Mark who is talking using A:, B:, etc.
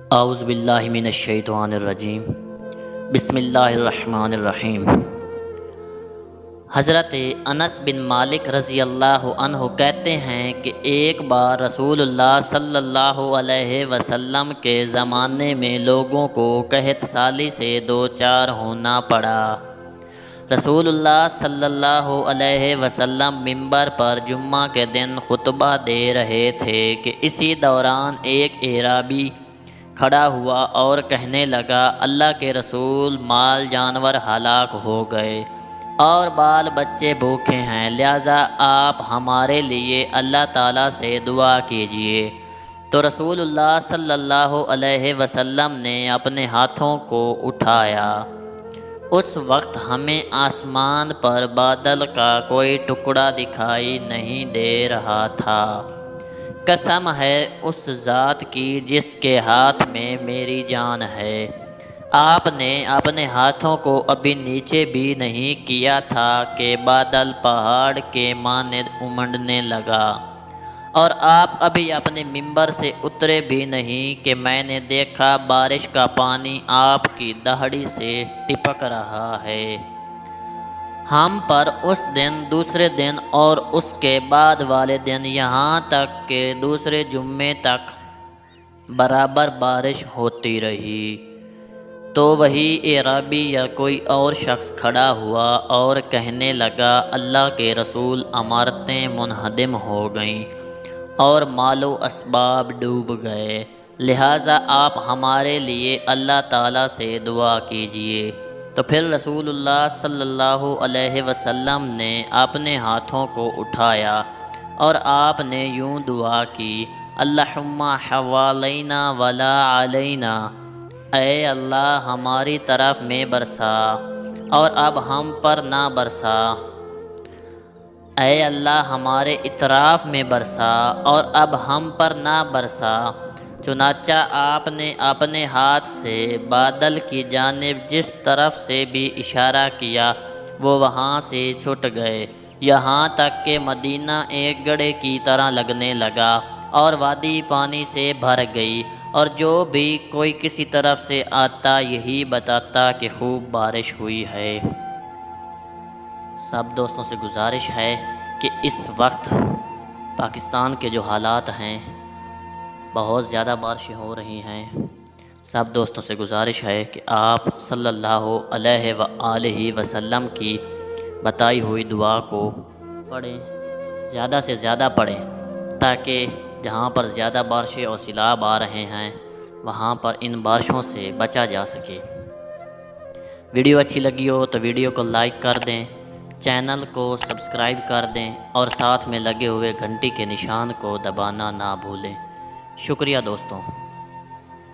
A: اعوذ باللہ من الشیطان الرجیم، بسم اللہ الرحمن الرحیم۔ حضرت انس بن مالک رضی اللہ عنہ کہتے ہیں کہ ایک بار رسول اللہ صلی اللہ علیہ وسلم کے زمانے میں لوگوں کو قحط سالی سے دوچار ہونا پڑا۔ رسول اللہ صلی اللہ علیہ وسلم منبر پر جمعہ کے دن خطبہ دے رہے تھے کہ اسی دوران ایک اعرابی کھڑا ہوا اور کہنے لگا، اللہ کے رسول، مال جانور ہلاک ہو گئے اور بال بچے بھوکے ہیں، لہٰذا آپ ہمارے لیے اللہ تعالیٰ سے دعا کیجیے۔ تو رسول اللہ صلی اللہ علیہ وسلم نے اپنے ہاتھوں کو اٹھایا۔ اس وقت ہمیں آسمان پر بادل کا کوئی ٹکڑا دکھائی نہیں دے رہا تھا۔ قسم ہے اس ذات کی جس کے ہاتھ میں میری جان ہے، آپ نے اپنے ہاتھوں کو ابھی نیچے بھی نہیں کیا تھا کہ بادل پہاڑ کے مانند امنڈنے لگا، اور آپ ابھی اپنے منبر سے اترے بھی نہیں کہ میں نے دیکھا بارش کا پانی آپ کی دہڑی سے ٹپک رہا ہے۔ ہم پر اس دن، دوسرے دن اور اس کے بعد والے دن، یہاں تک کہ دوسرے جمعے تک برابر بارش ہوتی رہی۔ تو وہی اعرابی یا کوئی اور شخص کھڑا ہوا اور کہنے لگا، اللہ کے رسول، عمارتیں منہدم ہو گئیں اور مال و اسباب ڈوب گئے، لہٰذا آپ ہمارے لیے اللہ تعالیٰ سے دعا کیجیے۔ تو پھر رسول اللہ صلی اللہ علیہ وسلم نے اپنے ہاتھوں کو اٹھایا اور آپ نے یوں دعا کی، اللہم حوالینا ولا علینا، اے اللہ ہماری طرف میں برسا اور اب ہم پر نہ برسا، اے اللہ ہمارے اطراف میں برسا اور اب ہم پر نہ برسا۔ چنانچہ آپ نے اپنے ہاتھ سے بادل کی جانب جس طرف سے بھی اشارہ کیا، وہ وہاں سے چھٹ گئے، یہاں تک کہ مدینہ ایک گڑھے کی طرح لگنے لگا اور وادی پانی سے بھر گئی، اور جو بھی کوئی کسی طرف سے آتا یہی بتاتا کہ خوب بارش ہوئی ہے۔ سب دوستوں سے گزارش ہے کہ اس وقت پاکستان کے جو حالات ہیں، بہت زیادہ بارشیں ہو رہی ہیں۔ سب دوستوں سے گزارش ہے کہ آپ صلی اللہ علیہ وآلہ وسلم کی بتائی ہوئی دعا کو پڑھیں، زیادہ سے زیادہ پڑھیں، تاکہ جہاں پر زیادہ بارشیں اور سیلاب آ رہے ہیں وہاں پر ان بارشوں سے بچا جا سکے۔ ویڈیو اچھی لگی ہو تو ویڈیو کو لائک کر دیں، چینل کو سبسکرائب کر دیں اور ساتھ میں لگے ہوئے گھنٹی کے نشان کو دبانا نہ بھولیں۔ شکریہ دوستوں۔